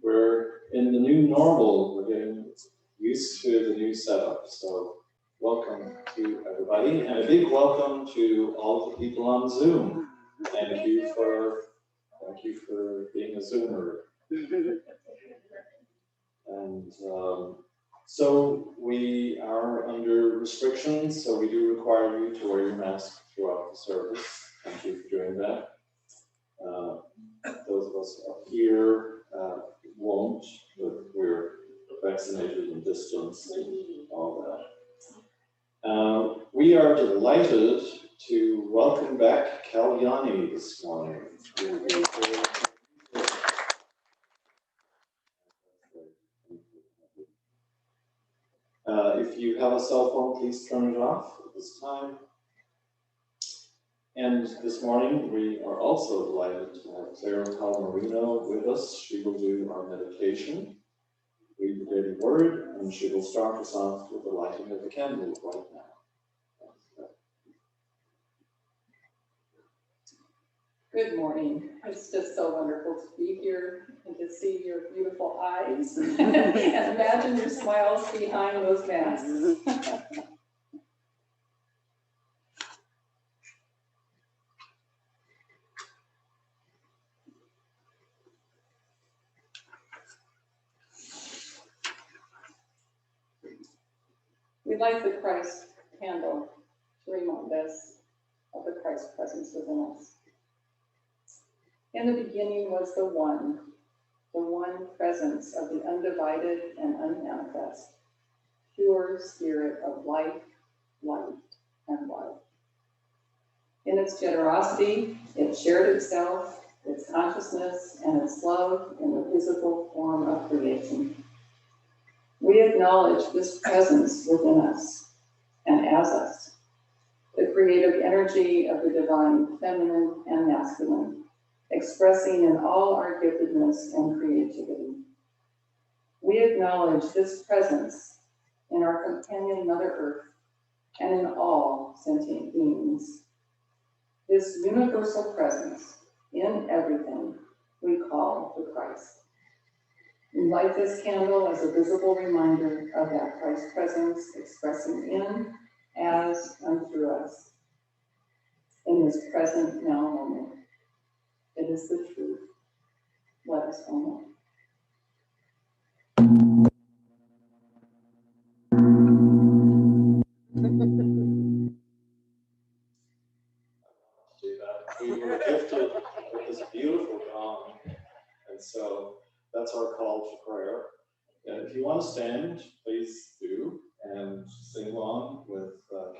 We're in the new normal. We're getting used to the new setup. So welcome to everybody, and a big welcome to all the people on Zoom. Thank you for being a Zoomer. And so we are under restrictions, so we do require you to wear your mask throughout the service. Thank you for doing that. Those of us up here won't, but we're vaccinated and distanced and all that. We are delighted to welcome back Kalyani this morning. If you have a cell phone, please turn it off at this time. And this morning, we are also delighted to have Sarah Palmerino with us. She will do our meditation, read the daily word, and she will start us off with the lighting of the candle right now. Good morning. It's just so wonderful to be here and to see your beautiful eyes and imagine your smiles behind those masks. We light the Christ candle to remind us of the Christ presence within us. In the beginning was the one presence of the undivided and unmanifest, pure spirit of life, light, and love. In its generosity, it shared itself, its consciousness, and its love in the physical form of creation. We acknowledge this presence within us and as us, the creative energy of the divine feminine and masculine, expressing in all our giftedness and creativity. We acknowledge this presence in our companion Mother Earth and in all sentient beings. This universal presence in everything we call the Christ. We light this candle as a visible reminder of that Christ presence expressing in, as, and through us in this present now moment. It is the truth. Let us all know. Do that. We were gifted with this beautiful gong, and so that's our call to prayer. And if you want to stand, please do, and sing along with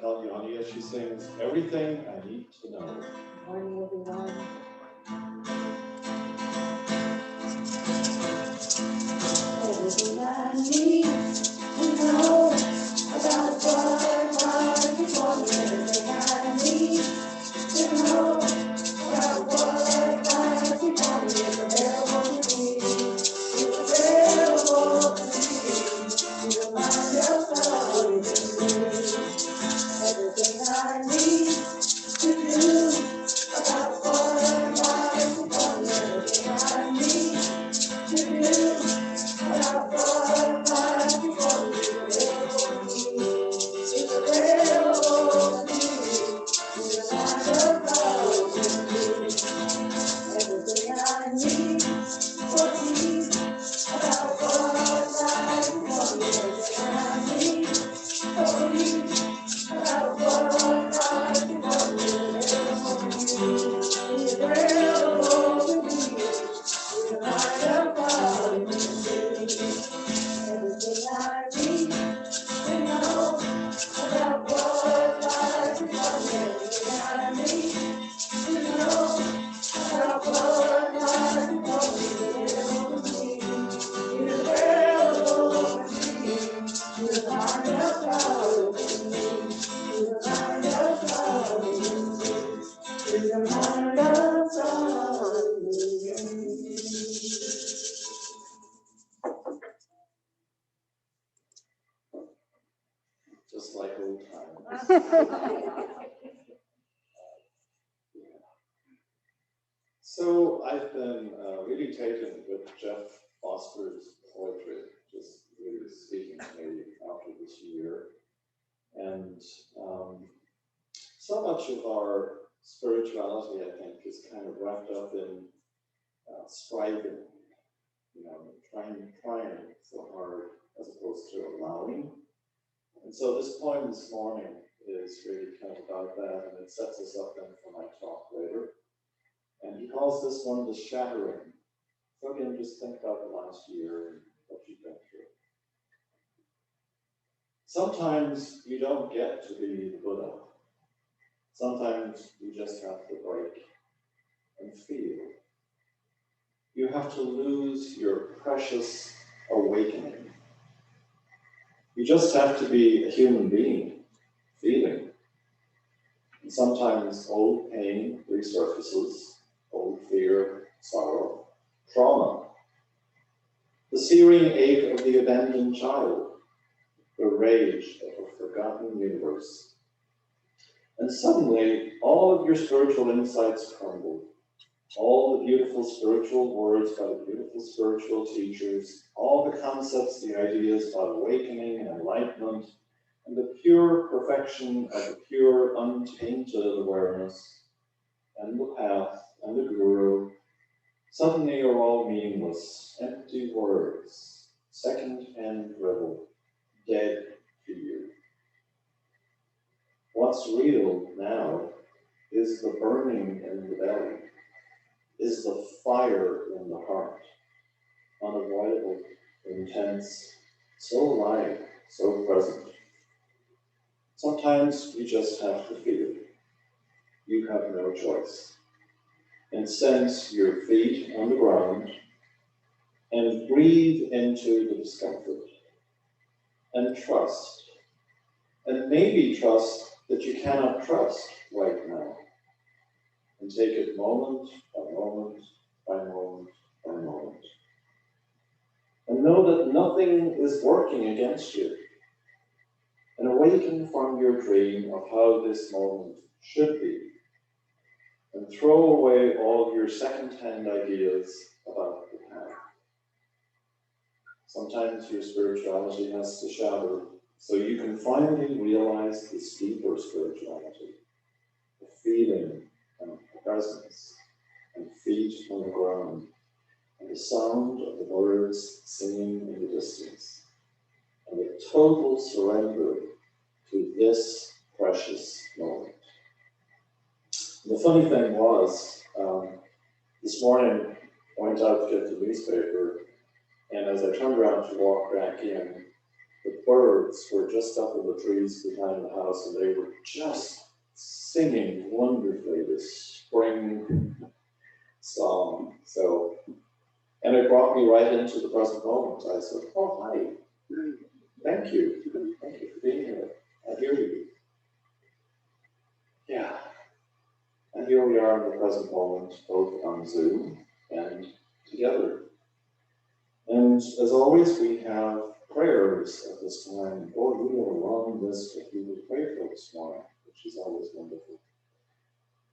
Kalyani as she sings Everything I Need to Know. Good morning, everyone. Everything I need to know about what lies before me. Everything I need to know about what lies before me is available to me. It's available to me. To the mind of God within me. Everything I need to do about what lies before me. Everything I need to do. About what lies before me is available to me. It's available to me. To the mind of God within me. Everything I need for peace. About what lies before me. Everything I need for peace. About what lies before me is available to me. To the mind of God within me. Everything I need to know about what lies before me. Everything I need to know about what lies before me is available to me. Is available to me. To the mind of God within me. To the mind of God within me. To the mind of God within me. Just like old times. So I've been really taken with Jeff Foster's poetry, just really speaking to me after this year. And so much of our spirituality, I think, is kind of wrapped up in striving, trying so hard as opposed to allowing. And so this poem this morning is really kind of about that, and it sets us up then for my talk later. And he calls this one the shattering. So again, just think about the last year and what you've been through. Sometimes you don't get to be the Buddha. Sometimes you just have to break and feel. You have to lose your precious awakening. You just have to be a human being, feeling. And sometimes old pain resurfaces, old fear, sorrow, trauma. The searing ache of the abandoned child, the rage of a forgotten universe. And suddenly, all of your spiritual insights crumble. All the beautiful spiritual words by the beautiful spiritual teachers, all the concepts, the ideas about awakening and enlightenment, and the pure perfection of the pure, untainted awareness, and the path, and the guru, suddenly are all meaningless, empty words, second-hand drivel, dead to you. What's real now is the burning in the belly, is the fire in the heart, unavoidable, intense, so alive, so present. Sometimes you just have to feel it. You have no choice. And sense your feet on the ground and breathe into the discomfort and trust. And maybe trust that you cannot trust right now. And take it moment by moment by moment by moment. And know that nothing is working against you. And awaken from your dream of how this moment should be. And throw away all your second-hand ideas about the path. Sometimes your spirituality has to shatter so you can finally realize this deeper spirituality, the feeling and presence, and feet on the ground, and the sound of the birds singing in the distance, and a total surrender to this precious moment. The funny thing was, this morning I went out to get the newspaper, and as I turned around to walk back in, the birds were just up in the trees behind the house, and they were just singing wonderfully this spring song. So, and it brought me right into the present moment. I said, "Oh, hi, thank you for being here. I hear you." Yeah, and here we are in the present moment, both on Zoom and together. And as always, we have prayers at this time. Lord, we have a long list of people to pray for this morning, which is always wonderful.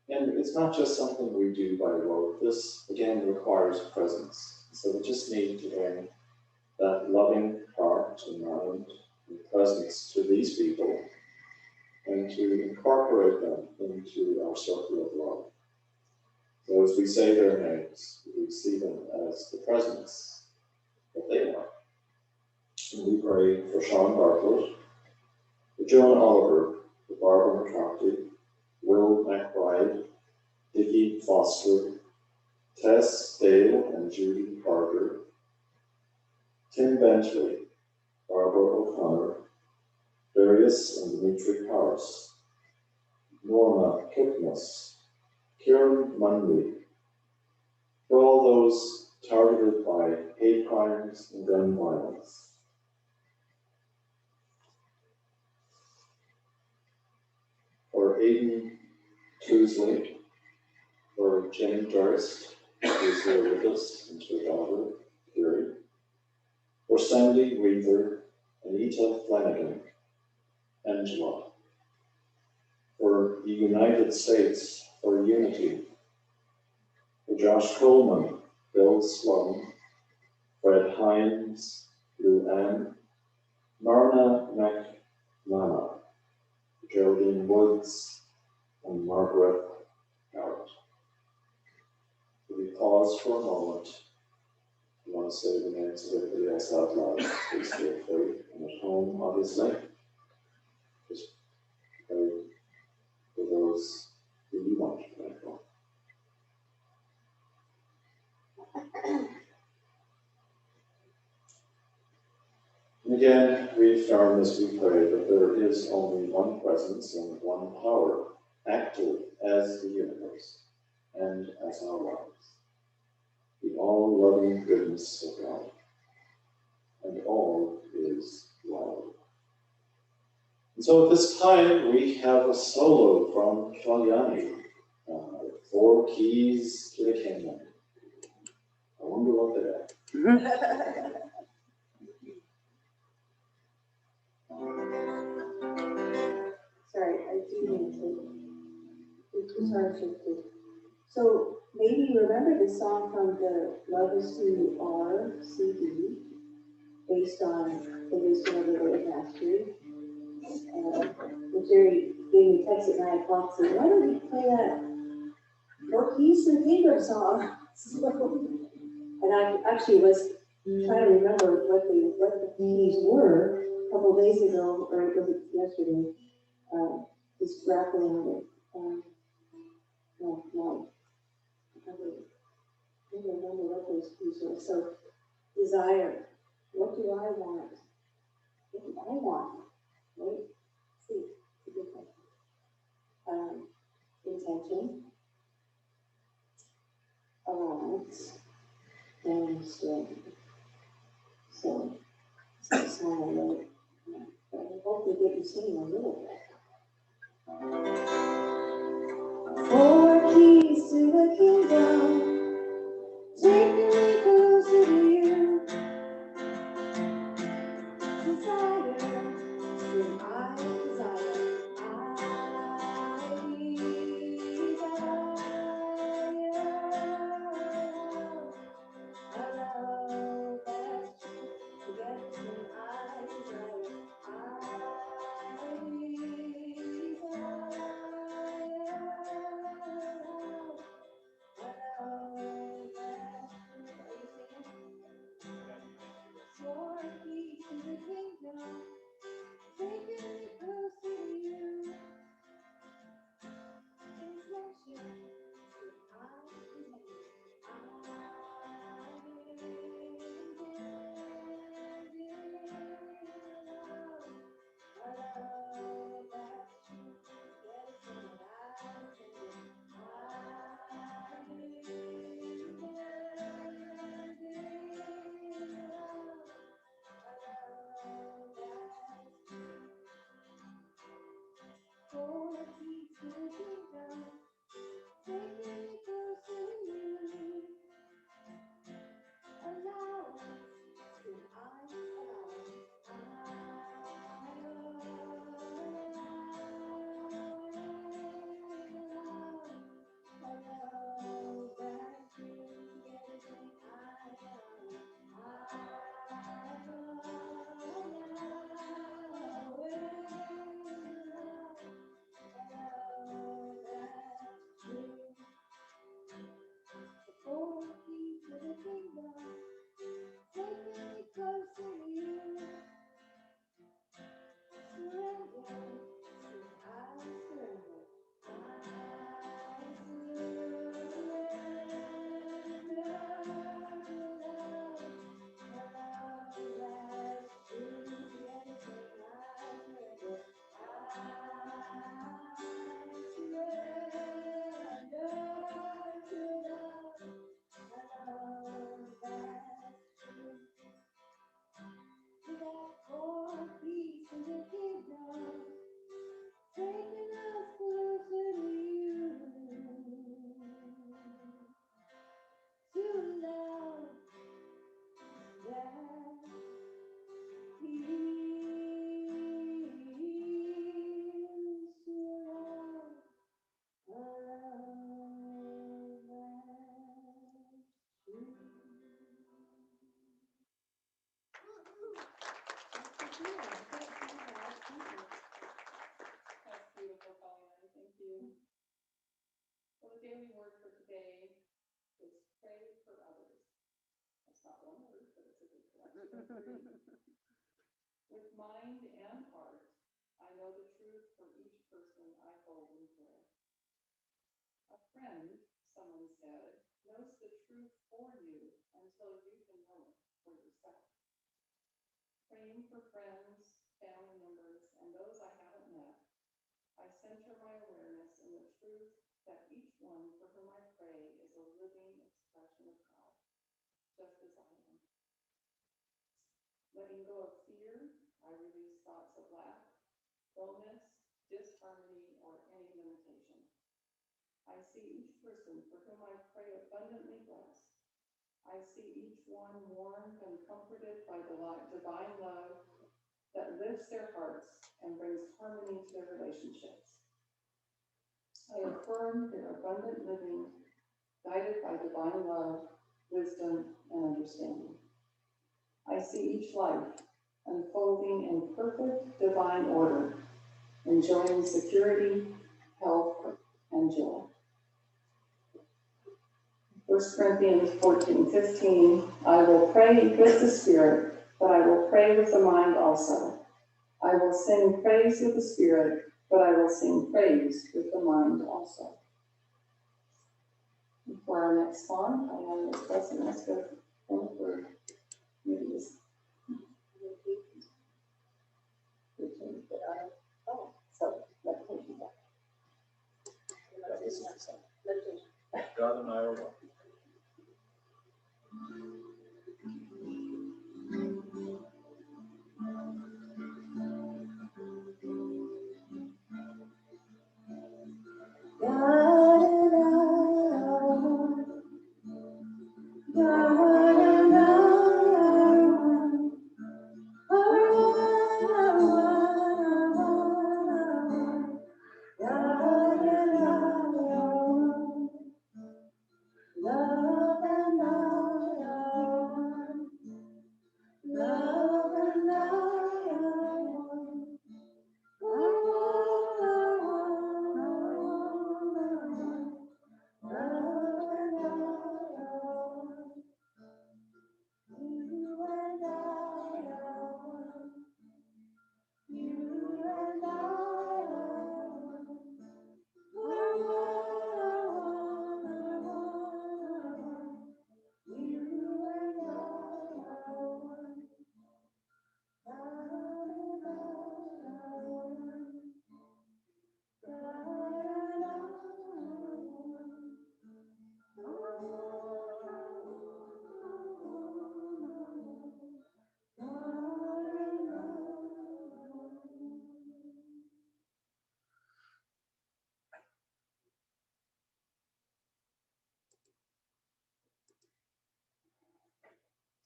And it's not just something we do by rote. This, again, requires presence. So we just need to bring that loving heart and mind and presence to these people and to incorporate them into our circle of love. So as we say their names, we see them as the presence that they are. And we pray for Sean Bartlett, for Joan Oliver, for Barbara McCarthy, Will McBride, Dickie Foster, Tess Dale and Judy Carter, Tim Bentley, Barbara O'Connor, Darius and Dimitri Paris, Norma Kipnis, Kieran Mundy, for all those targeted by hate crimes and gun violence. For Aidan Tousley, for Jane Durst, who's here with us, and her daughter, Gary, for Sandy Weaver and Ita Flanagan, Angela, for the United States, for unity, for Josh Coleman, Bill Sloan, Fred Hines, Lou Ann, Marna McMahon, Geraldine Woods, and Margaret Garrett. If we pause for a moment, you want to say the names of everybody else out loud, please feel free. And at home, obviously, just pray for those who you want to pray for. And again, we affirm as we pray that there is only one presence and one power, active as the universe and as our lives. The all-loving goodness of God, and all is well. And so at this time, we have a solo from Kalyani, 4 keys to the kingdom. I wonder what they are. Sorry, I do need to start shifted. So maybe you remember the song from the Love Is Who You Are CD, based on the wisdom of the Lord Mastery. Jerry gave me a text at 9 o'clock saying, why don't we play that 4 keys to the kingdom song? And I actually was trying to remember what the keys were a couple of days ago, or was it yesterday? Just grappling with no. I don't remember what those keys were. So, desire. What do I want? What do I want? Right? See, it's a good question. Intention. Allowance. And strength. So, it's a song I wrote. But I hope we get to sing a little bit. 4 keys to the kingdom, taking me closer to you. Desire, when I desire, a love that's true. Yes, when I desire, today is pray for others. That's not one word, but it's a good collection of three. With mind and heart, I know the truth for each person I hold in prayer. A friend, someone said, knows the truth for you until you can know it for yourself. Praying for friends, family members, and those I haven't met, I center my awareness in the truth that each one for whom I pray is a living expression of God, just as I am. Letting go of fear, I release thoughts of lack, illness, disharmony, or any limitation. I see each person for whom I pray abundantly blessed. I see each one warmed and comforted by divine love that lifts their hearts and brings harmony to their relationships. I affirm their abundant living, guided by divine love, wisdom, and understanding. I see each life unfolding in perfect divine order, enjoying security, health, and joy. 1 Corinthians 14:15, I will pray with the Spirit, but I will pray with the mind also. I will sing praise with the Spirit, but I will sing praise with the mind also. And for our next song, I am Ms. President to thank for meetings. So, meditation. Meditation. God and I are one.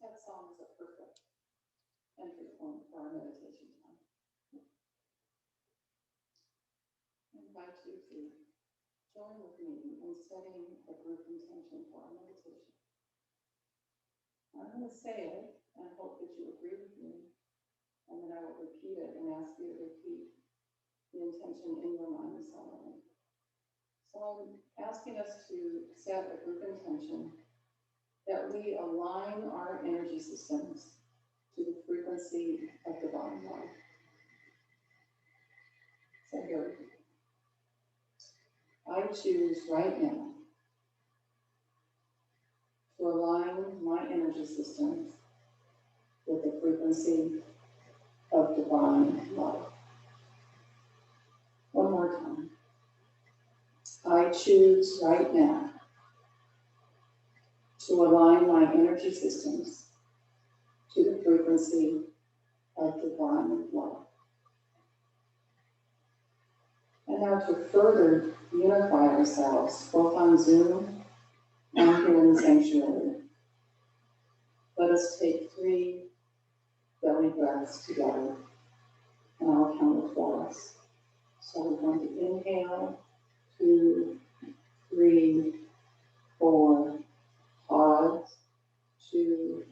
That song is a perfect entry point for our meditation time. I invite you to join with me in setting a group intention for our meditation. I'm going to say it and hope that you agree with me, and then I will repeat it and ask you to repeat the intention in your mind silently. So I'm asking us to set a group intention that we align our energy systems to the frequency of divine love. So here we go. I choose right now to align my energy systems with the frequency of divine love. One more time. I choose right now to align my energy systems to the frequency of divine love. And now to further unify ourselves, both on Zoom and here in the sanctuary, let us take 3 belly breaths together, and I'll count it for us. So we're going to inhale, 2, 3, 4, pause, 2,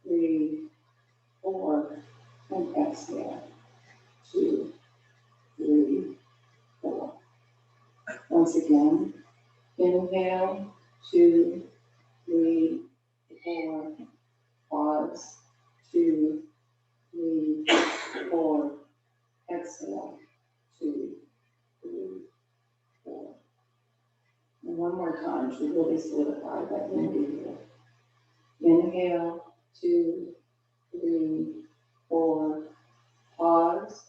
3, 4, and exhale, 2, 3, 4. Once again, inhale, 2, 3, 4. Pause. 2, 3, 4. Exhale. 2, 3, 4. And one more time to really solidify that unity here. Inhale. 2, 3, 4. Pause.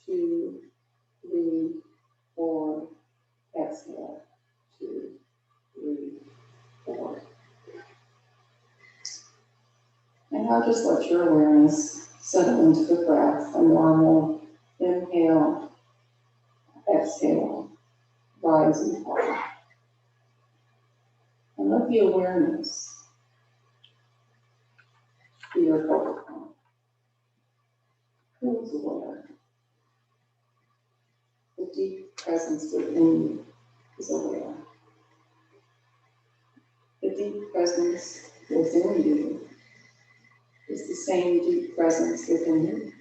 2, 3, 4. Exhale. 2, 3, 4. And now just let your awareness settle into the breath, a normal inhale, exhale, rise and fall. And let the awareness be your focal point. Who is aware? The deep presence within you is aware. The deep presence within you is the same deep presence within you.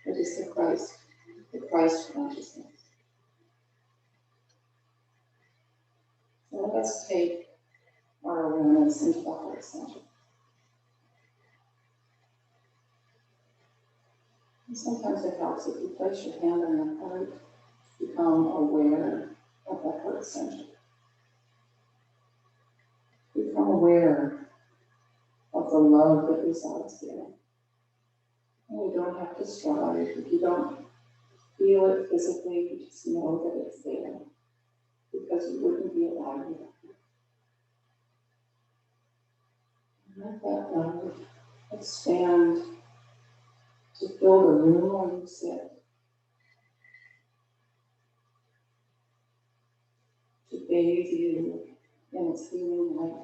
It is the Christ consciousness. So let us take our awareness into the heart center. And sometimes it helps if you place your hand on your heart, become aware of that heart center. Become aware of the love that resides there. And you don't have to strive. If you don't feel it physically, you just know that it's there, because you wouldn't be alive without it. And let that love expand to fill the room where you sit, to bathe you in its healing light.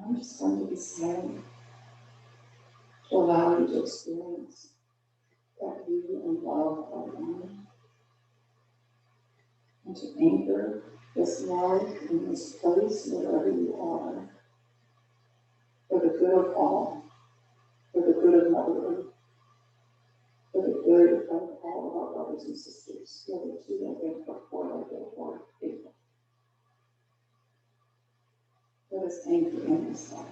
I'm just going to be silent to allow you to experience that you and love are one, and to anchor this love in this place wherever you are, for the good of all, for the good of Mother Earth, for the good of all of our brothers and sisters, whether 2-legged or 4-legged or people. Let us anchor in this life.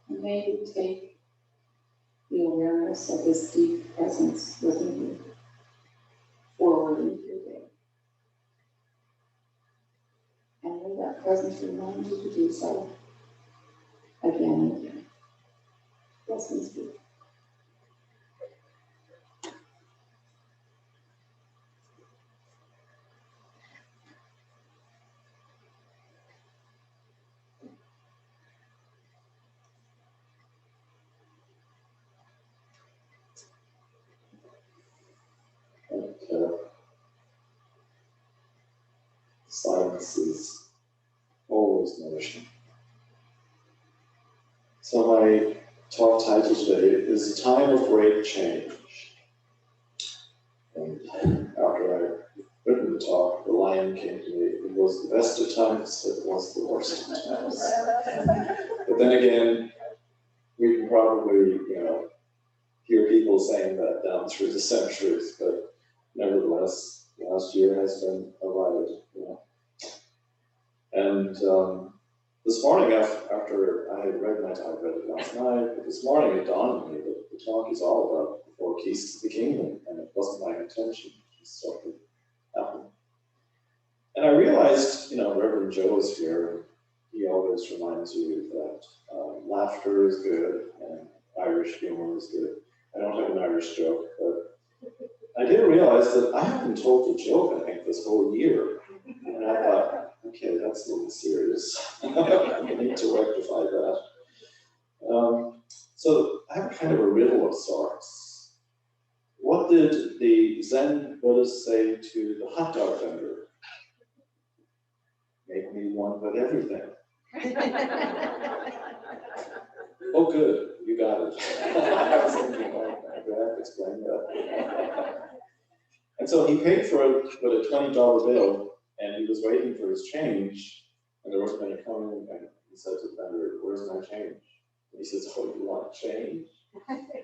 And may you take the awareness of this deep presence within you forward into your day. And may that presence remind you to do so again and again. Blessings be. Silence is always nourishing. So my talk title today is A Time of Great Change. And after I'd written the talk, the line came to me, it was the best of times, it was the worst of times. But then again, we can probably, hear people saying that down through the centuries, but nevertheless, last year has been a ride. And this morning, after I had read it last night, but this morning it dawned on me that the talk is all about the four keys to the kingdom, and it wasn't my intention. It just sort of happened. And I realized, Reverend Joe is here, and he always reminds you that laughter is good and Irish humor is good. I don't have an Irish joke, but I didn't realize that I haven't told a joke, I think, this whole year. And I thought, okay, that's a little serious. I need to rectify that. So I have kind of a riddle of sorts. What did the Zen Buddhist say to the hot dog vendor? Make me one with everything. Oh, good, you got it. I was thinking, do I have to explain that? And so he paid for it with a $20 bill, and he was waiting for his change, and there wasn't any coming, and he said to the vendor, "Where's my change?" And he says, "Oh, you want change?"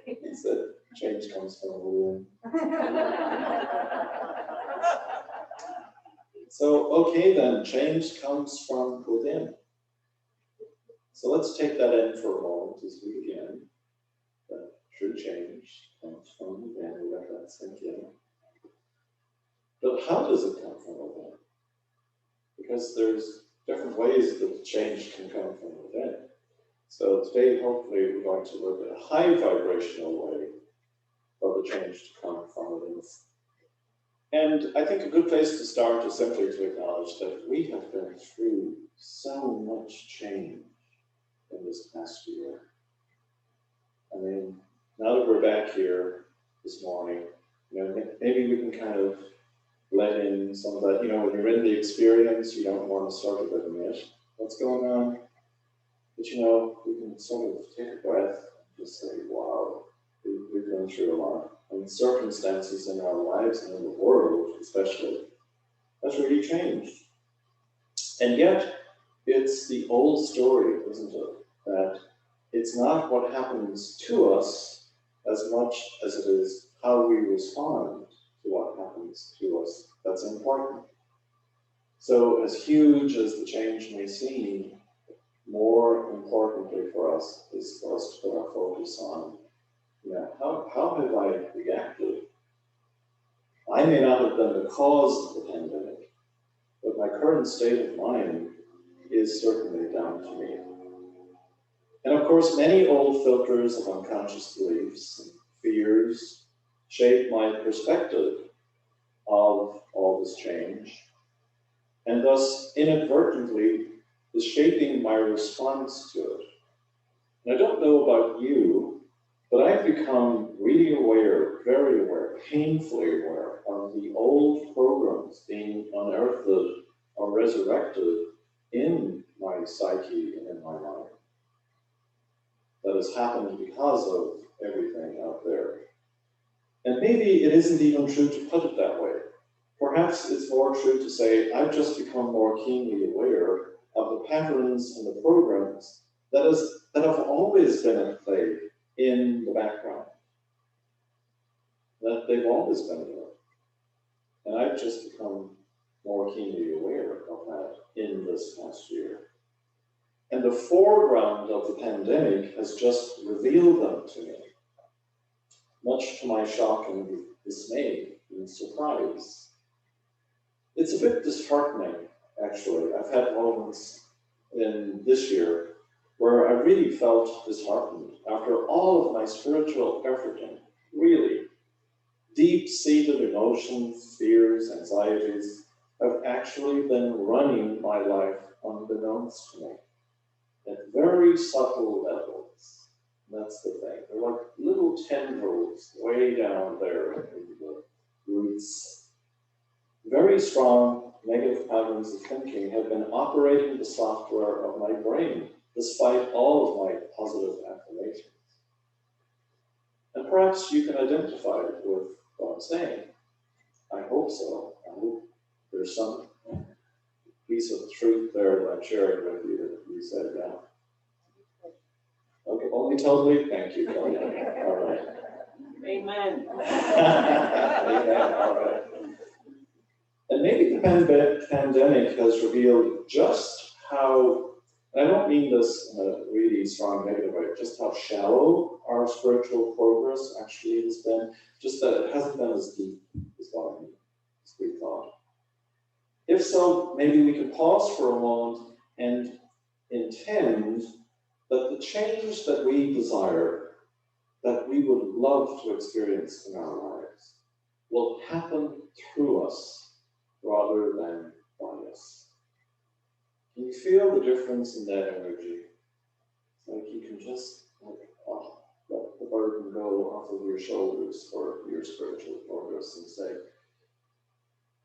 He said, "Change comes from within." So, okay then, change comes from within. So let's take that in for a moment as we begin. That true change comes from within, we let that sink in. But how does it come from within? Because there's different ways that change can come from within. So today, hopefully, we're going to look at a high vibrational way for the change to come from within. And I think a good place to start is simply to acknowledge that we have been through so much change in this past year. I mean, now that we're back here this morning, maybe we can kind of let in some of that, when you're in the experience, you don't want to sort of admit what's going on. But we can sort of take a breath and just say, wow, we've gone through a lot. And circumstances in our lives and in the world, especially, has really changed. And yet, it's the old story, isn't it? That it's not what happens to us as much as it is how we respond to what happens to us that's important. So as huge as the change may seem, more importantly for us is for us to put our focus on, how have I reacted? I may not have been the cause of the pandemic, but my current state of mind is certainly down to me. And of course, many old filters of unconscious beliefs and fears shape my perspective of all this change, and thus inadvertently is shaping my response to it. And I don't know about you, but I've become really aware, very aware, painfully aware of the old programs being unearthed or resurrected in my psyche and in my mind. That has happened because of everything out there. And maybe it isn't even true to put it that way. Perhaps it's more true to say, I've just become more keenly aware of the patterns and the programs that have always been at play in the background. That they've always been there. And I've just become more keenly aware of that in this past year. And the foreground of the pandemic has just revealed them to me, much to my shock and dismay and surprise. It's a bit disheartening, actually. I've had moments in this year where I really felt disheartened after all of my spiritual efforting, really. Deep-seated emotions, fears, anxieties have actually been running my life unbeknownst to me at very subtle levels. That's the thing. They're like little tendrils way down there in the roots. Very strong negative patterns of thinking have been operating the software of my brain, despite all of my positive affirmations. And perhaps you can identify with what I'm saying. I hope so. I hope there's some piece of truth there that I'm sharing with you that you said, yeah. Okay, only totally, thank you, Kelly. All right. Amen. Amen, all right. And maybe the pandemic has revealed just how, and I don't mean this in a really strong negative way, just how shallow our spiritual progress actually has been, just that it hasn't been as deep as what I mean, as we thought. If so, maybe we can pause for a moment and intend that the change that we desire, that we would love to experience in our lives, will happen through us rather than by us. Can you feel the difference in that energy? It's like you can just let the burden go off of your shoulders for your spiritual progress and say,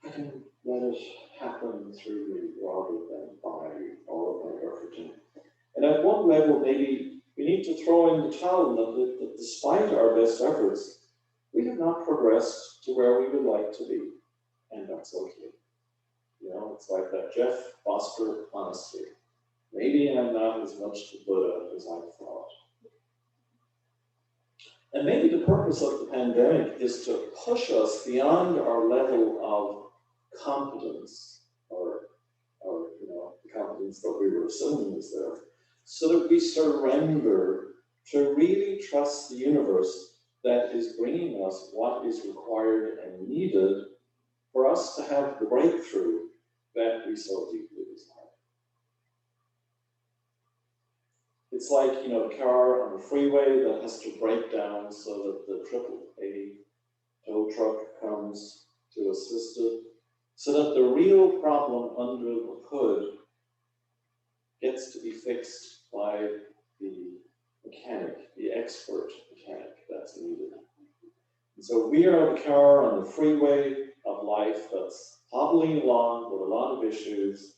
I can let it happen through me rather than by all of my efforting. And at one level, maybe we need to throw in the towel that despite our best efforts, we have not progressed to where we would like to be. And that's okay. You know, it's like that Jeff Foster honesty. Maybe I'm not as much the Buddha as I thought. And maybe the purpose of the pandemic is to push us beyond our level of competence, or the competence that we were assuming was there, so that we surrender to really trust the universe that is bringing us what is required and needed for us to have the breakthrough that we so deeply desire. It's like, the car on the freeway that has to break down so that the AAA tow truck comes to assist it, so that the real problem under the hood gets to be fixed by the mechanic, the expert mechanic that's needed. And so we are the car on the freeway of life that's hobbling along with a lot of issues,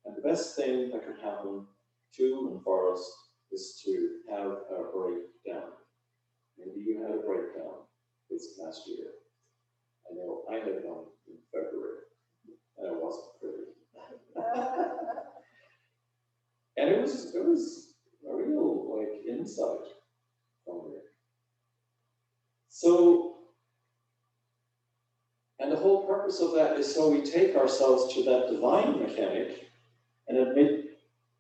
and the best thing that could happen to and for us is to have a breakdown. Maybe you had a breakdown this past year. I know I had one in February, and it wasn't pretty. And it was a real insight from me. So, and the whole purpose of that is so we take ourselves to that divine mechanic and admit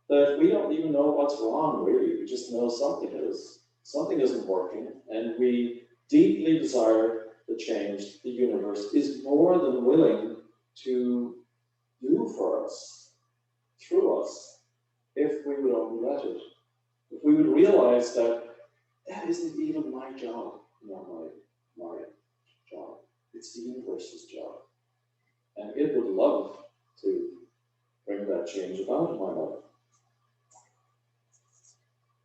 that we don't even know what's wrong, really. We just know something isn't working, and we deeply desire the change the universe is more than willing to do for us, through us, if we would only let it. If we would realize that isn't even my job, not my job. It's the universe's job. And it would love to bring that change about in my life.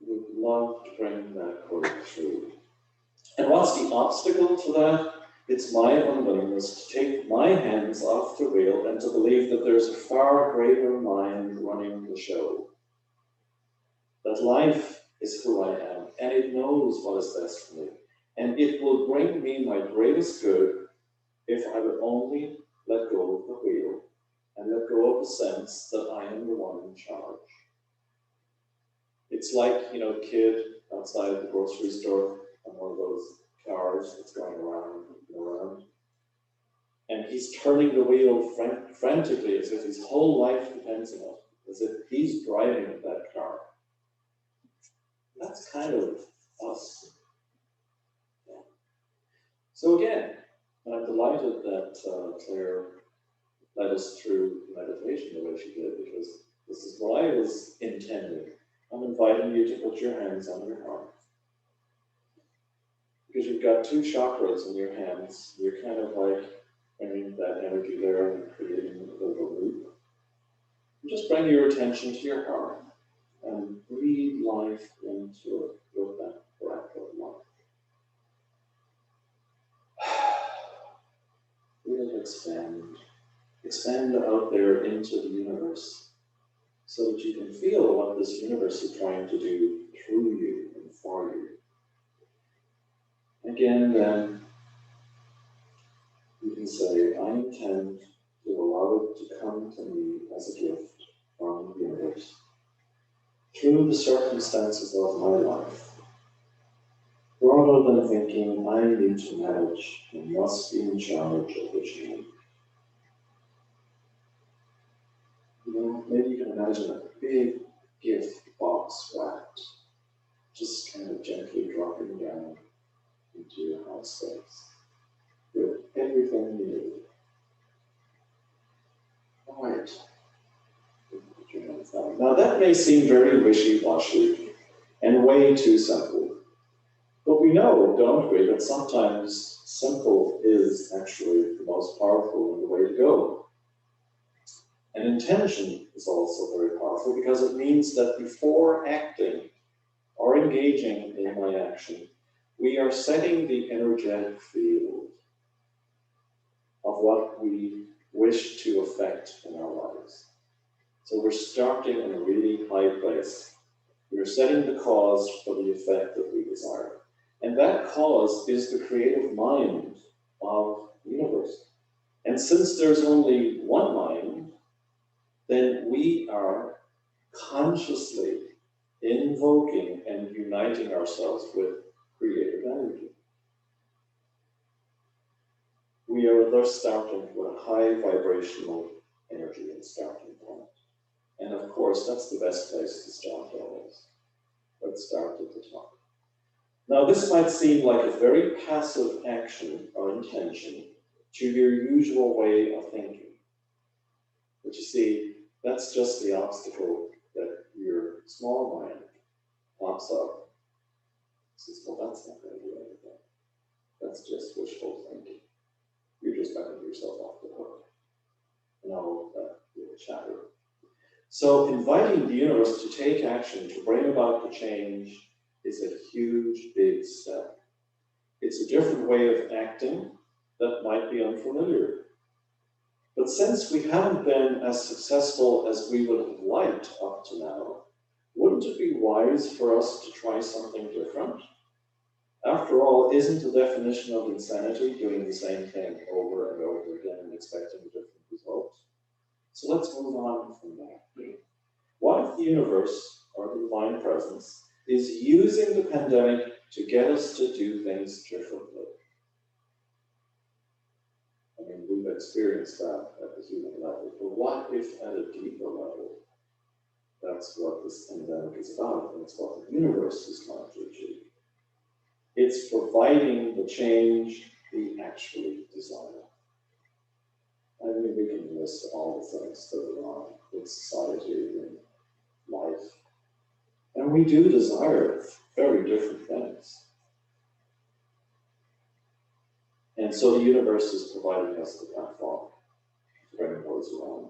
It would love to bring that breakthrough. And what's the obstacle to that? It's my unwillingness to take my hands off the wheel and to believe that there's a far greater mind running the show. That life is who I am, and it knows what is best for me. And it will bring me my greatest good if I would only let go of the wheel and let go of the sense that I am the one in charge. It's like, a kid outside the grocery store on one of those cars that's going around and around. And he's turning the wheel frantically as if his whole life depends on it, as if he's driving that car. That's kind of us. Yeah. So again, I'm delighted that Claire led us through meditation the way she did, because this is what I was intending. I'm inviting you to put your hands on your heart. Because you've got two chakras in your hands. You're kind of like bringing that energy there and creating a little loop. And just bring your attention to your heart and breathe life into it with that breath of life. Let it expand out there into the universe, so that you can feel what this universe is trying to do through you and for you. Again, then, you can say, I intend to allow it to come to me as a gift from the universe. through the circumstances of my life, rather than thinking I need to manage and must be in charge of the chain. Maybe you can imagine a big gift box wrapped, just kind of gently dropping down into your house space with everything you need. All right. Put your hands down. Now that may seem very wishy-washy and way too simple, but we know, don't we, that sometimes simple is actually the most powerful and the way to go. And intention is also very powerful because it means that before acting or engaging in my action, we are setting the energetic field of what we wish to affect in our lives. So we're starting in a really high place. We're setting the cause for the effect that we desire. And that cause is the creative mind of the universe. And since there's only one mind, then we are consciously invoking and uniting ourselves with creative energy. We are thus starting with a high vibrational energy and starting point. And of course, that's the best place to start always. Let's start at the top. Now, this might seem like a very passive action or intention to your usual way of thinking. But you see, that's just the obstacle that your small mind pops up. It says, well, that's not going to do anything. That's just wishful thinking. You're just letting yourself off the hook. And all of that little chatter. So inviting the universe to take action, to bring about the change, is a huge, big step. It's a different way of acting that might be unfamiliar. But since we haven't been as successful as we would have liked up to now, wouldn't it be wise for us to try something different? After all, isn't the definition of insanity doing the same thing over and over again and expecting a different result? So let's move on from that. What if the universe, or the divine presence, is using the pandemic to get us to do things differently? I mean, we've experienced that at the human level, but what if at a deeper level? That's what this pandemic is about, and it's what the universe is trying to achieve. It's providing the change we actually desire. I mean, we can list all the things that are wrong with society and life. And we do desire very different things. And so the universe is providing us the platform to bring those around.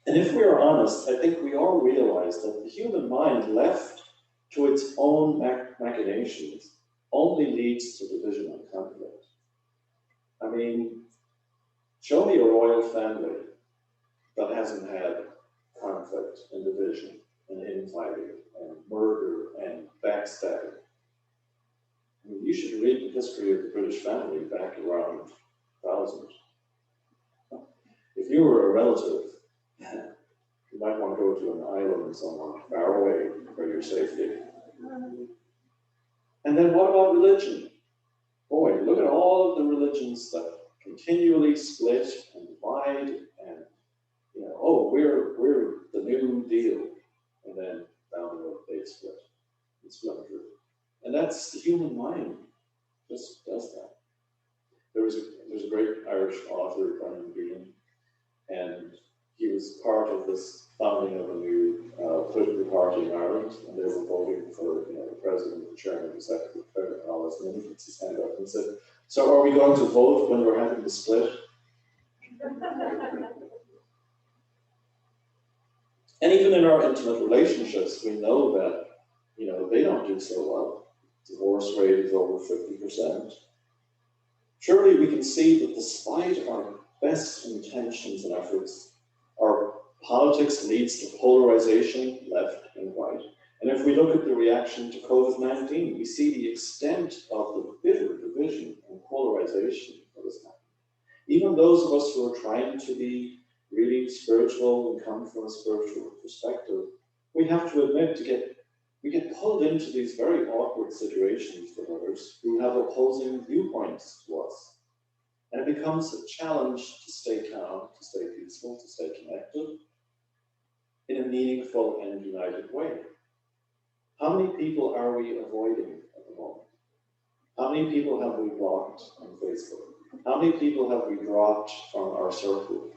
And if we are honest, I think we all realize that the human mind, left to its own machinations, only leads to division and conflict. I mean, show me a royal family that hasn't had conflict and division and infighting and murder and backstabbing. I mean, you should read the history of the British family back around 1000. If you were a relative, you might want to go to an island somewhere far away for your safety. And then what about religion? Boy, look at all of the religions that continually split and divide and, oh, we're the new deal. And then down the road they split and splinter. And that's the human mind, just does that. There's a great Irish author, Brian Bean, and he was part of this founding of a new political party in Ireland, and they were voting for the president, the chairman, the secretary, and all this, and then he puts his hand up and said, so are we going to vote when we're having to split? And even in our intimate relationships, we know that, they don't do so well. Divorce rate is over 50%. Surely we can see that despite our best intentions and efforts, our politics leads to polarization, left and right. And if we look at the reaction to COVID-19, we see the extent of the bitter division and polarization that is happening. Even those of us who are trying to be really spiritual and come from a spiritual perspective, we have to admit we get pulled into these very awkward situations with others who have opposing viewpoints to us. And it becomes a challenge to stay calm, to stay peaceful, to stay connected in a meaningful and united way. How many people are we avoiding at the moment? How many people have we blocked on Facebook? How many people have we dropped from our circle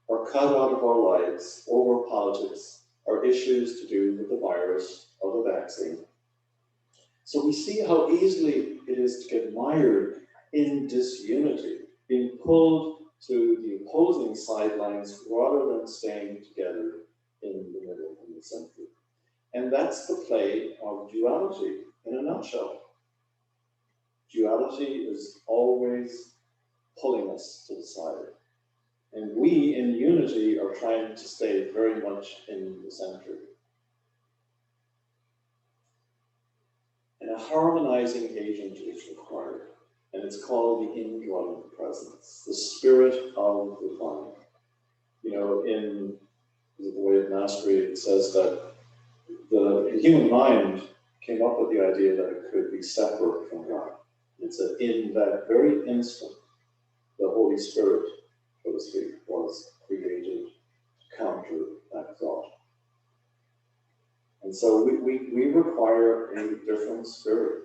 or cut out of our lives over politics or issues to do with the virus or the vaccine? So we see how easily it is to get mired in disunity, being pulled to the opposing sidelines rather than staying together in the middle, in the center. And that's the play of duality in a nutshell. Duality is always pulling us to the side. And we in unity are trying to stay very much in the center. And a harmonizing agent is required. And it's called the indwelling presence, the spirit of the divine. You know, in the way of mastery, it says that the human mind came up with the idea that it could be separate from God. It's that in that very instant, the Holy Spirit, so to speak, was created to counter that thought. And so we require a different spirit.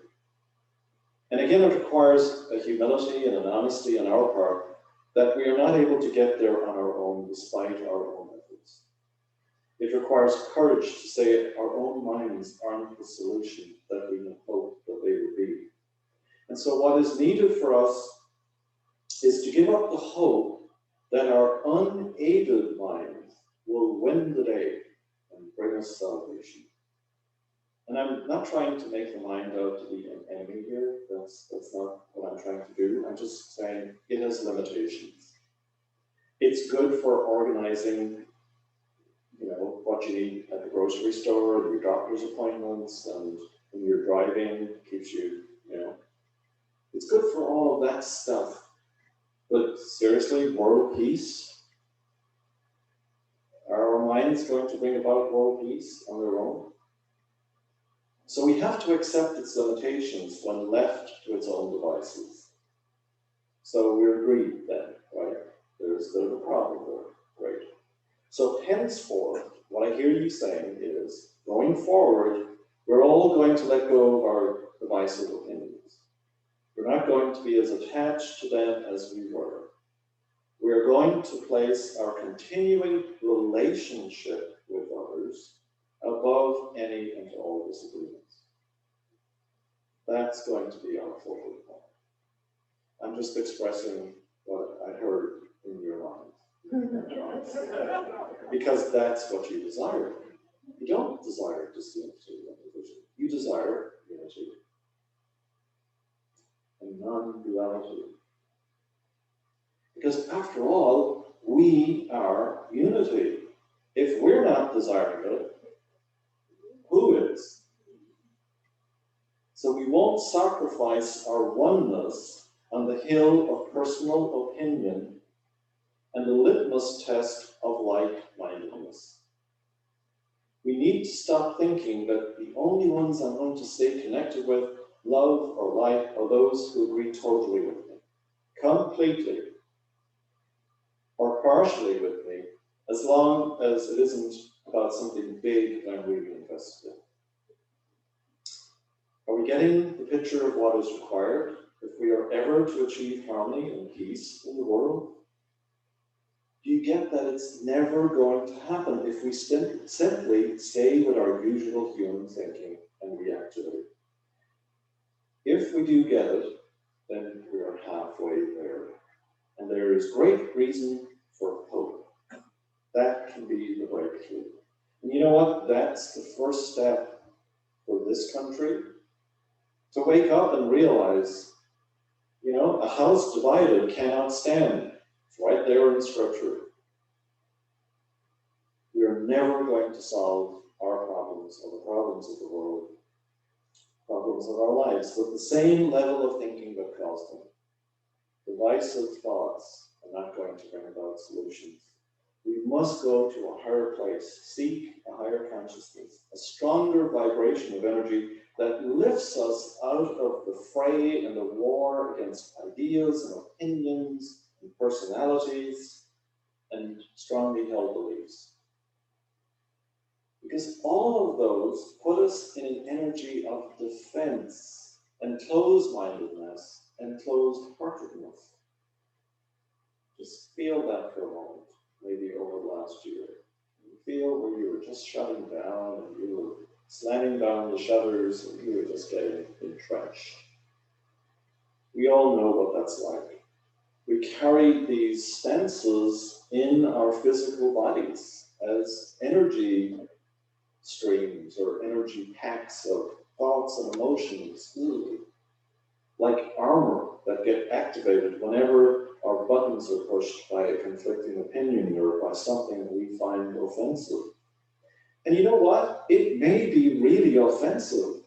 And again, it requires a humility and an honesty on our part that we are not able to get there on our own despite our own efforts. It requires courage to say our own minds aren't the solution that we had hoped that they would be. And so what is needed for us is to give up the hope that our unaided minds will win the day and bring us salvation. And I'm not trying to make the mind out to be an enemy here. That's not what I'm trying to do. I'm just saying it has limitations. It's good for organizing, you know, what you need at the grocery store, your doctor's appointments, and when you're driving, keeps you, you know. It's good for all of that stuff. But seriously, world peace? Are our minds going to bring about world peace on their own? So we have to accept its limitations when left to its own devices. So we're agreed then, right? There's a bit of a problem there. Great. So henceforth, what I hear you saying is, going forward, we're all going to let go of our divisive opinions. We're not going to be as attached to them as we were. We are going to place our continuing relationship with others above any and all disagreements. That's going to be our focal point. I'm just expressing what I heard in your mind. Because that's what you desire. You don't desire disunity and division. You desire unity and non-duality. Because after all, we are unity. If we're not desiring it, who is? So we won't sacrifice our oneness on the hill of personal opinion and the litmus test of like-mindedness. We need to stop thinking that the only ones I'm going to stay connected with, love or like, are those who agree totally with me, completely, or partially with me, as long as it isn't about something big that I'm really invested in. Are we getting the picture of what is required if we are ever to achieve harmony and peace in the world? Do you get that it's never going to happen if we simply stay with our usual human thinking and reactivity? If we do get it, then we are halfway there. And there is great reason for hope. That can be the breakthrough. And you know what? That's the first step for this country, to wake up and realize, you know, a house divided cannot stand. It's right there in Scripture. We are never going to solve our problems or the problems of the world, problems of our lives, with the same level of thinking that caused them. Divisive thoughts are not going to bring about solutions. We must go to a higher place, seek a higher consciousness, a stronger vibration of energy that lifts us out of the fray and the war against ideas and opinions and personalities and strongly held beliefs. Because all of those put us in an energy of defense and closed-mindedness and closed-heartedness. Just feel that for a moment, maybe over the last year. Feel where you were just shutting down and you were slamming down the shutters and you were just getting entrenched. We all know what that's like. We carry these stances in our physical bodies as energy streams or energy packs of thoughts and emotions, like armor that get activated whenever our buttons are pushed by a conflicting opinion or by something we find offensive. And you know what? It may be really offensive,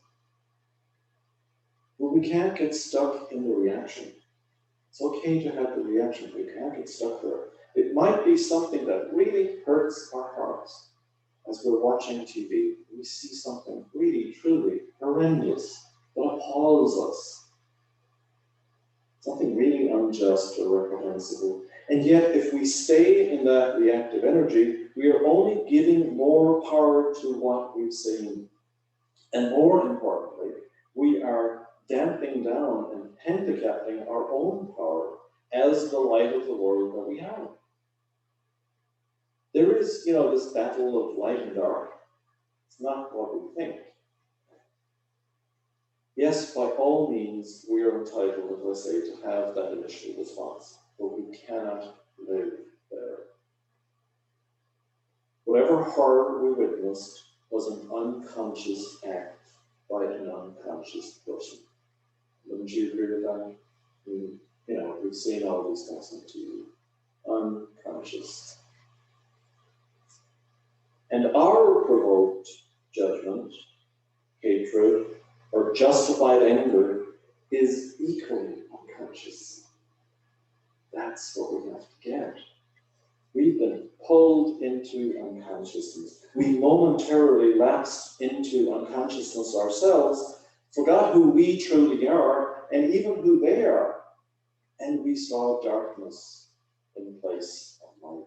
but we can't get stuck in the reaction. It's okay to have the reaction, but we can't get stuck there. It might be something that really hurts our hearts. As we're watching TV, we see something really, truly horrendous that appalls us. Something really unjust or reprehensible. And yet, if we stay in that reactive energy, we are only giving more power to what we've seen. And more importantly, we are damping down and handicapping our own power as the light of the world that we have. There is, this battle of light and dark. It's not what we think. Yes, by all means, we are entitled, as I say, to have that initial response, but we cannot live there. Whatever horror we witnessed was an unconscious act by an unconscious person. Wouldn't you agree with that? We've seen all these things on TV. Unconscious. And our provoked judgment, hatred, or justified anger is equally unconscious. That's what we have to get. We've been pulled into unconsciousness. We momentarily lapsed into unconsciousness ourselves, forgot who we truly are, and even who they are. And we saw darkness in place of light,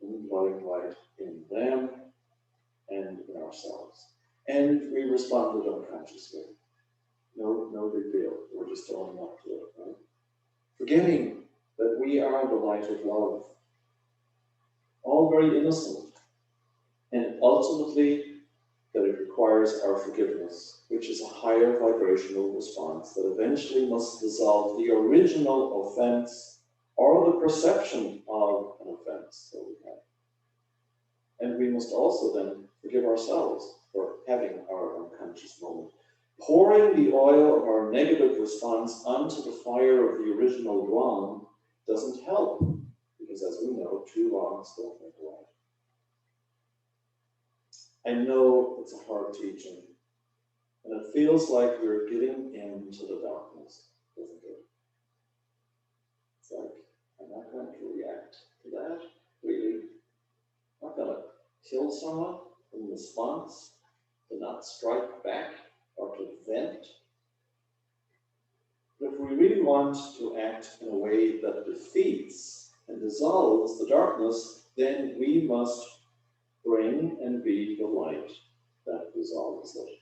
indwelling light in them and in ourselves. And we responded unconsciously. No big deal. We're just owning up to it, right? Forgetting that we are the light of love. All very innocent. And ultimately, that it requires our forgiveness, which is a higher vibrational response that eventually must dissolve the original offense or the perception of an offense that we have. And we must also then forgive ourselves for having our unconscious moment. Pouring the oil of our negative response onto the fire of the original wrong doesn't help, because as we know, two wrongs don't make a right. I know it's a hard teaching, and it feels like we're getting into the darkness, doesn't it? It's like, I'm not going to react to that, really. I'm not going to kill someone in response, to not strike back, or to vent. But if we really want to act in a way that defeats and dissolves the darkness, then we must bring and be the light that dissolves it.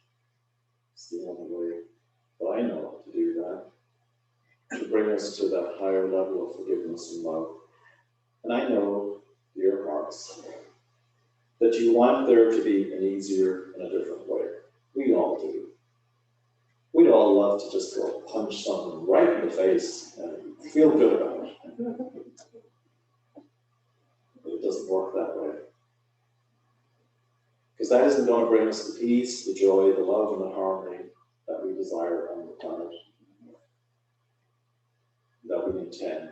It's the only way that I know to do that, to bring us to that higher level of forgiveness and love. And I know, dear hearts, that you want there to be an easier and a different way. We all do. We'd all love to just go punch someone right in the face and feel good about it. But it doesn't work that way. Because that isn't going to bring us the peace, the joy, the love, and the harmony that we desire on the planet, that we intend.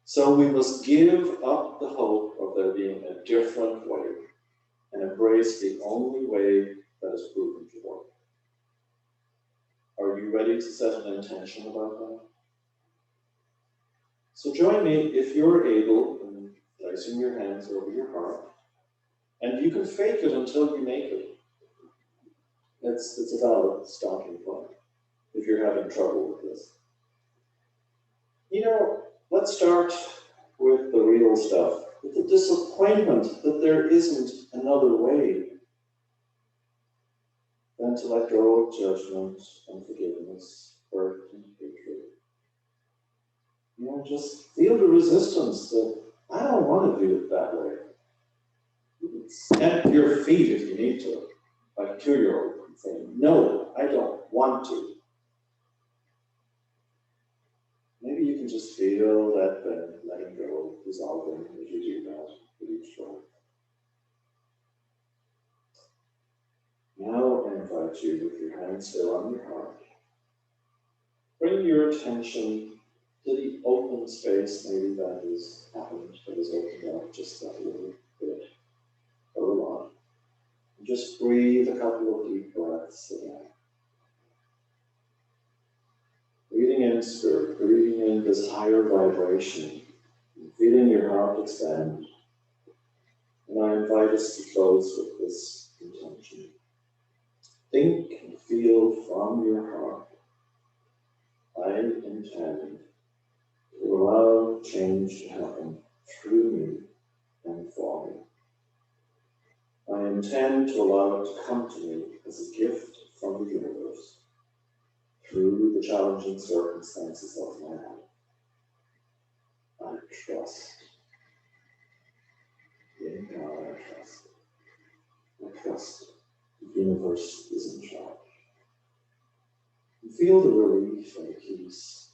So we must give up the hope of there being a different way and embrace the only way that is proven to work. Are you ready to set an intention about that? So join me, if you're able, in placing your hands over your heart. And you can fake it until you make it. It's a valid starting point if you're having trouble with this. You know, let's start with the real stuff, with the disappointment that there isn't another way than to let go of judgment, unforgiveness, hurt, and hatred. You know, just feel the resistance that I don't want to do it that way. Stamp your feet if you need to, like a 2-year-old saying, no, I don't want to. Maybe you can just feel that then letting go, dissolving as you do that with each breath. Now I invite you, with your hands still on your heart, bring your attention to the open space maybe that has happened, that has opened up just that little bit or a lot. And just breathe a couple of deep breaths again. Breathing in spirit, breathing in this higher vibration, and feeling your heart expand. And I invite us to close with this intention. Think and feel from your heart, I intend to allow change to happen through me and for me. I intend to allow it to come to me as a gift from the universe through the challenging circumstances of my life. I trust. In God I trust. I trust the universe is in charge. You feel the relief and the peace,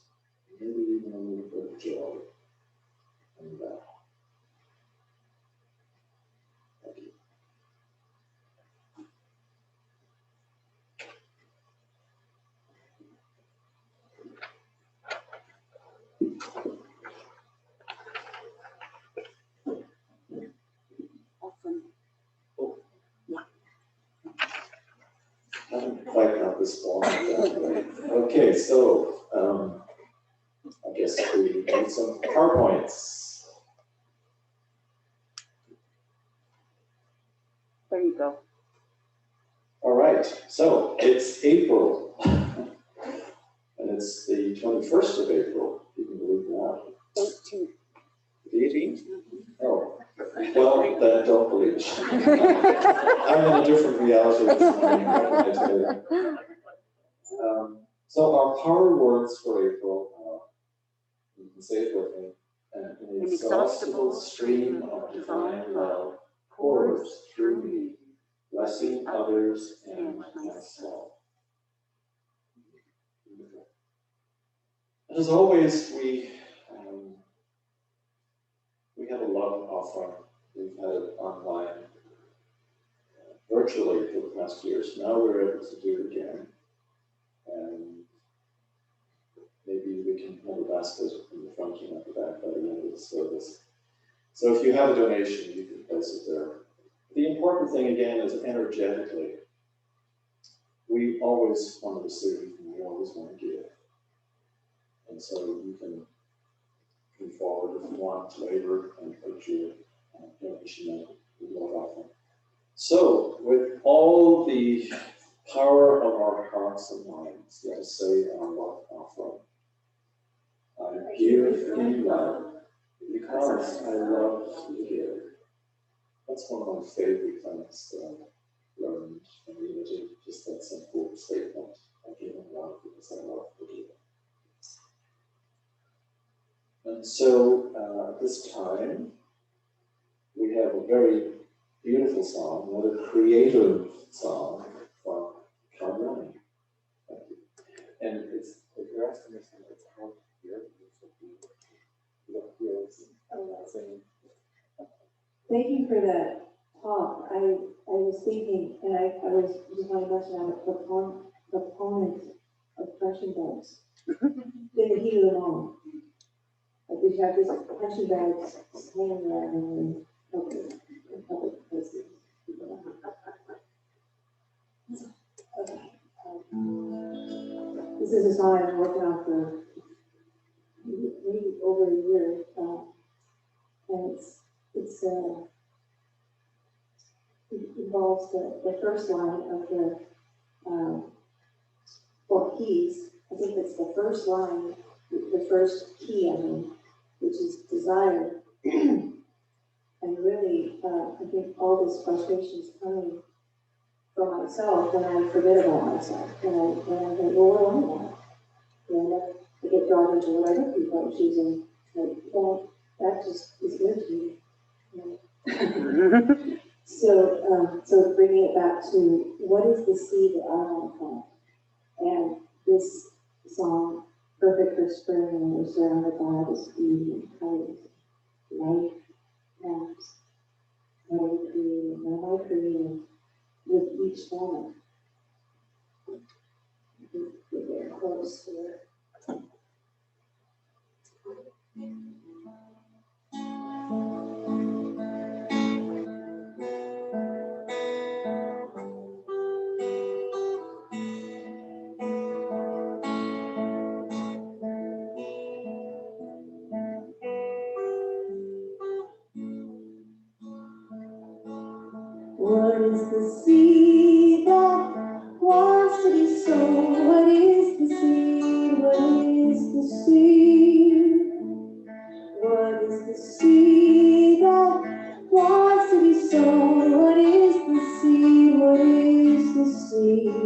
maybe even a little bit of joy in that. Thank you. Awesome. Oh. Yeah. I haven't quite got this far. Okay, so I guess we need some PowerPoints. There you go. All right, so it's April, and it's the 21st of April, you can believe that. 18. The 18th? Oh, well, then don't believe it. I'm in a different reality this morning, what can I tell you? So our power words for April are, you can say it with me, an inexhaustible stream of divine love pours through me, blessing others and myself. As always, we have a love offering. We've had it online, virtually for the past years. Now we're able to do it again. And maybe we can have a basket in the front and at the back by the end of the service. So if you have a donation, you can place it there. The important thing again is energetically. We always want to receive and we always want to give. And so you can come forward if you want later and put your donation in the love offering. So with all the power of our hearts and minds, let us say our love offering. I give in love because I love to give. That's one of my favorite things that I've learned in Unity, just that simple statement. I give in love because I love to give. And so at this time, we have a very beautiful song, another creative song from Carmen. Thank you. And it's, if you're asking us, it's hard to hear. You don't hear us singing. Thank you for that talk. I was thinking, and I was just want to mention I'm a proponent of punching bags in the heat of the moment. Like we have this punching bags hanging around in public places. Okay. This is a song I've been working on for maybe over a year, and it's it involves the first line of the, 4 keys. I think it's the first line, the first key, I mean, which is desire. And really, I think all this frustration is coming from myself when I forget about myself. When I think, well, what do I want? And I get drawn into what other people are choosing. Like, well, that just is irritating. So bringing it back to what is the seed that I want to plant? And this song, Perfect for Spring, and we're surrounded by this beauty and colors, life, and what are we creating? What am I creating with each moment? Get very close to it. What is the seed that wants to be sown? What is the seed? What is the seed? What is the seed that wants to be sown? What is the seed? What is the seed?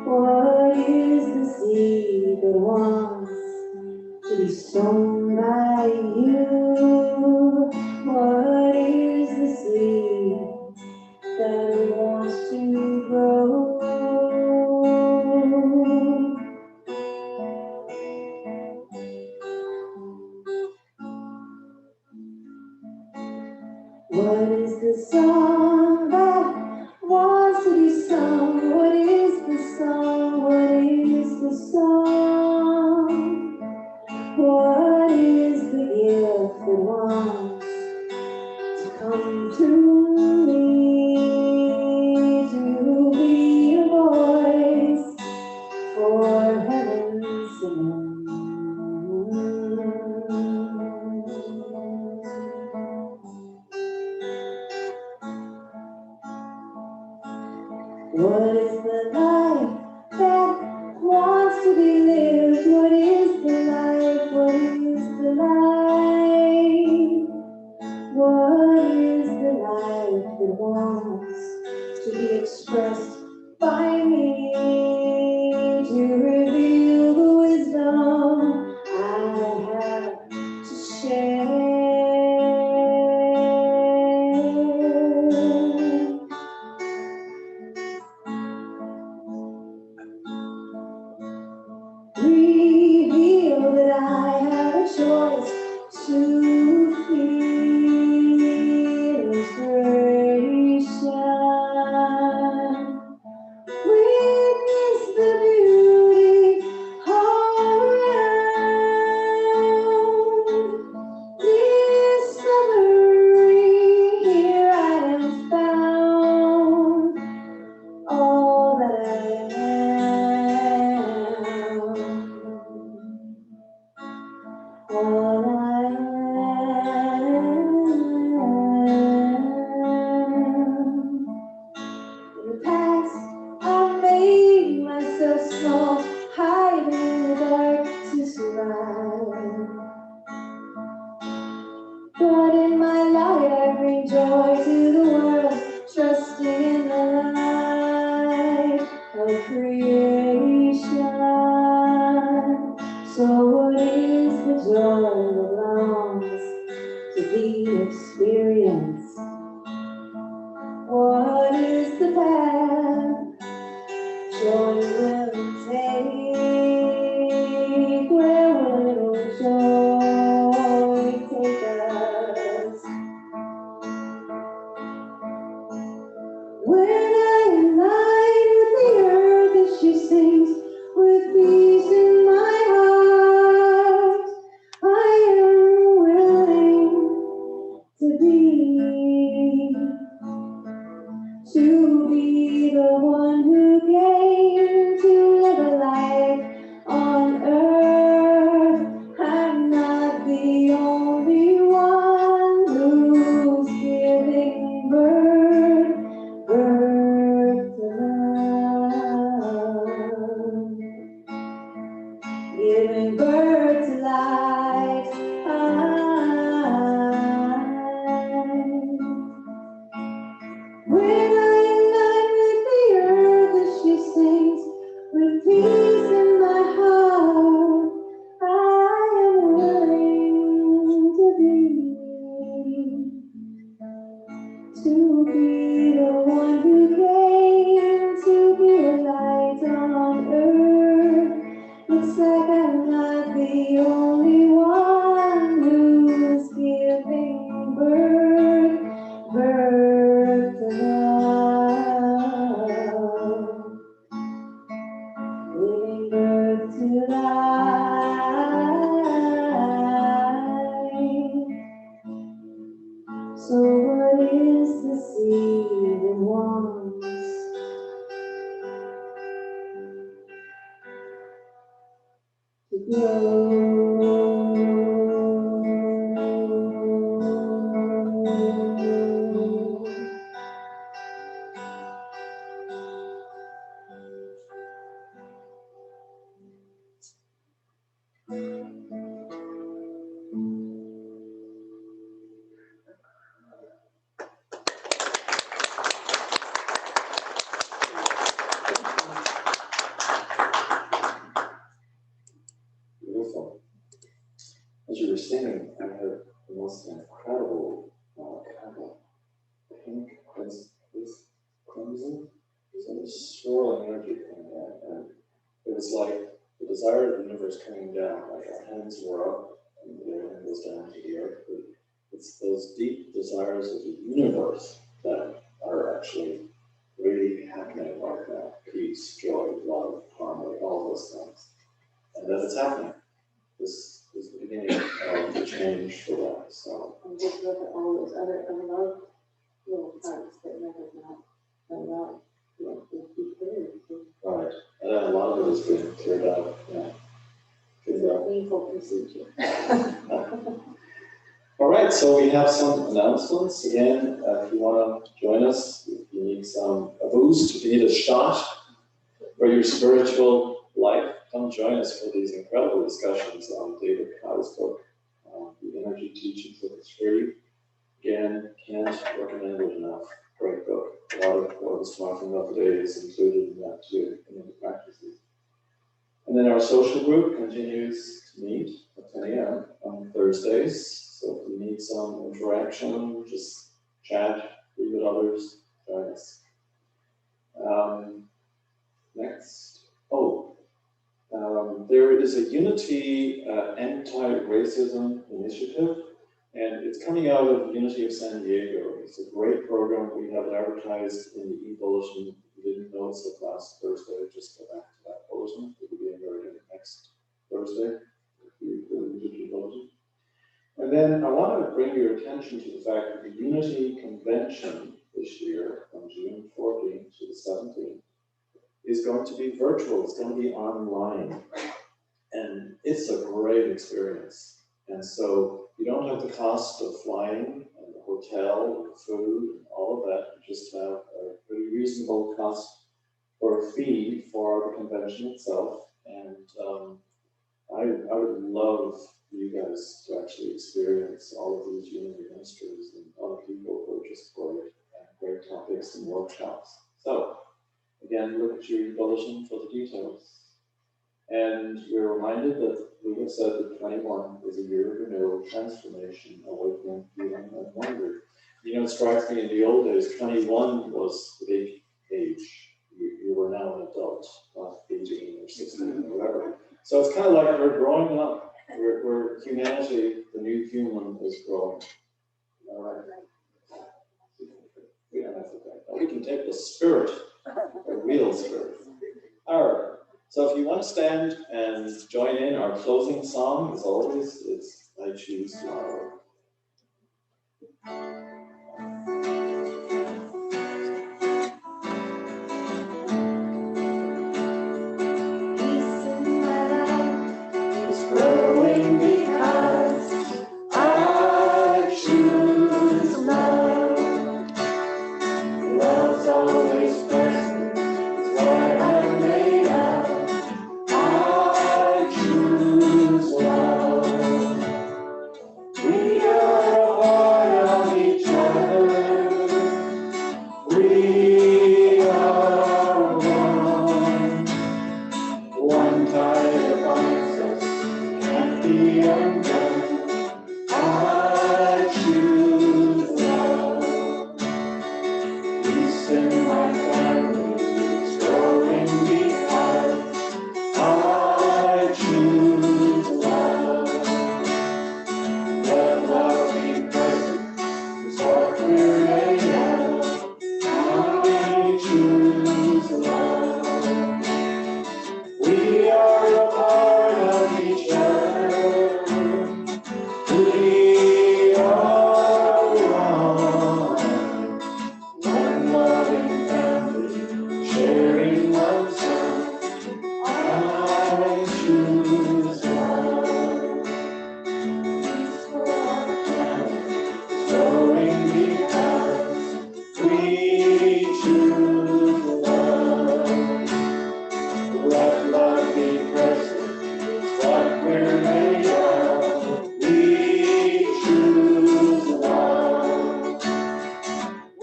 What is the seed that wants to be sown by you? What is the seed that wants to grow? What is the song that wants to be sung? What is the song? What is the song? What is the gift that wants to come to me, to be a voice for heaven's singing? What is the life that wants to be lived? What is the life? What is the life? What is the life that wants to be expressed by me, to reveal the wisdom I have to share? giving birth to life. When I unite with the earth as she sings, with peace in my heart, I am willing to be the one who came to be a light on earth. Looks like I'm not the only one who's giving birth to love, giving birth to life. So what is the seed that wants to grow? Beautiful. As you were singing, I had the most incredible kind of pink crimson, some swirling energy coming in, and it was like the desire of the universe coming down, like our hands were up and everything goes down to the earth. But it's those deep desires of the universe that are actually really happening right now. Peace, joy, love, harmony, all those things. And that it's happening. This is the beginning of the change for that. So And just look at all those other unloved little parts that never got unloved. Like they keep there. right. And then a lot of it is being cleared out. Yeah. It's Cleared a out. painful procedure. All right, so we have some announcements. Again, if you want to join us, if you need a boost, if you need a shot for your spiritual life, come join us for these incredible discussions on David Kai's book, The Energy Teachings of the Free. Again, can't recommend it enough. Great book. A lot of what I was talking about today is included in that too, in the practices. And then our social group continues to meet at 10 a.m. on Thursdays. So if you need some interaction, just chat, be with others, join us. Next. There is a Unity anti-racism initiative, and it's coming out of Unity of San Diego. It's a great program. We have it advertised in the e-bulletin. If you didn't notice it last Thursday, just go back to that bulletin. It will be in there again next Thursday. And then I want to bring your attention to the fact that the Unity Convention this year, from June 14th to the 17th, is going to be virtual. It's going to be online. And it's a great experience. And so you don't have the cost of flying and the hotel, and the food, and all of that. You just have a pretty reasonable cost or fee for the convention itself. And I would love you guys to actually experience all of these Unity ministers and other people who are just great, and great topics and workshops. So again, look at your bulletin for the details. And we're reminded that we have said that 21 is a year of renewal, transformation, awakening, healing, and wonder. You know, it strikes me in the old days, 21 was the big age. You were now an adult, not 18 or 16 or whatever. So it's kind of like we're growing up. We're humanity, the new human is growing. All right. We don't have to take that. We can take the spirit, the real spirit. All right. So if you want to stand and join in, our closing song, as always, it's I Choose Tomorrow. Peace in my life is growing because I choose love. Love's always present, is what I'm made of. I choose be undone. I choose love. Peace in my family is growing because I choose love. Let love be present is what we're made of. I choose love. We are a part of each other. We are one loving family, sharing one soul. I choose love. Peace for our planet, growing because we choose love. Let love be present, it's what we're made of. We choose love.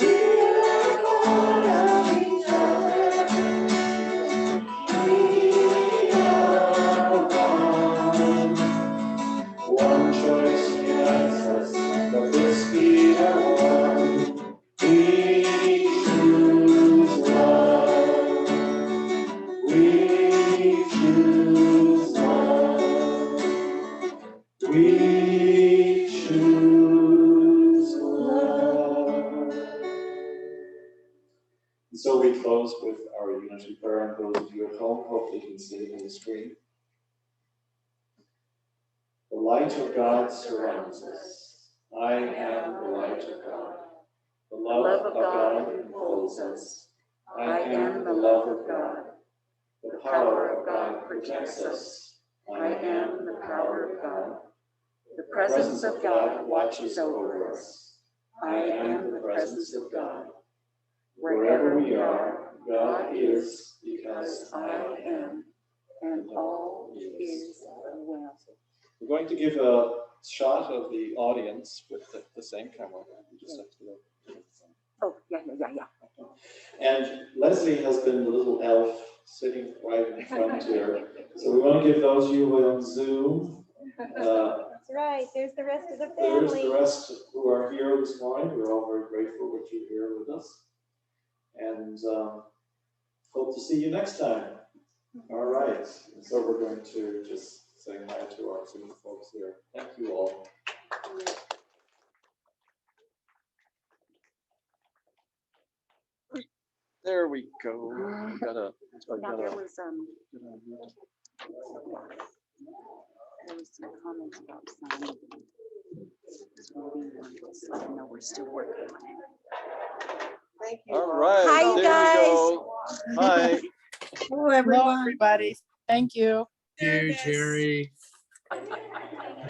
We are part of each other. We are one. One choice unites us, let this be the one. We choose love. We choose love. We choose love. And so we close with our unity prayer, and those of you at home hopefully can see it on the screen. The light of God surrounds us. I am the light of God. The love of God enfolds us. I am the love of God. The power of God protects us. I am the power of God. The presence of God watches over us. I am the presence of God. Wherever we are, God is, because I am, and all is well. We're going to give a shot of the audience with the same camera. You just have to look. Oh, yeah. And Leslie has been the little elf sitting right in front here. So we want to give those of you who are on Zoom. That's right, there's the rest of the There's family. the rest who are here this morning. We're all very grateful that you're here with us. And hope to see you next time. All right. So we're going to just say hi to our Zoom folks here. Thank you all. There we go. Now there was some comments about signing. So I know we're still working on it. Thank you. All right. Hi, there guys. we go. Bye. Hello, everyone. Hello, everybody. Thank you. You, Jerry.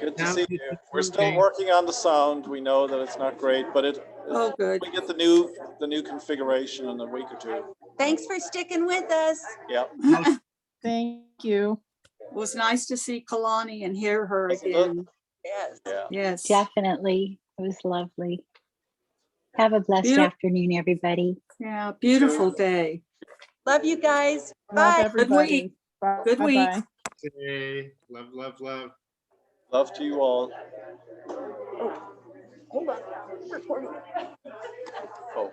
Good to Now see it's you. We're still okay. working on the sound. We know that it's not great, but Oh, good. we get the new configuration in a week or two. Thanks for sticking with us. Yeah. Thank you. It was nice to see Kalani and hear her Wasn't it? again. Yes. Yeah. Yes. Definitely. It was lovely. Have a blessed Beautiful. afternoon, everybody. Yeah, beautiful day. Love you guys. Love Bye. everybody. Good week. Bye-bye. Hey, love, love, love. Love to you all. Hold on, recording. Oh.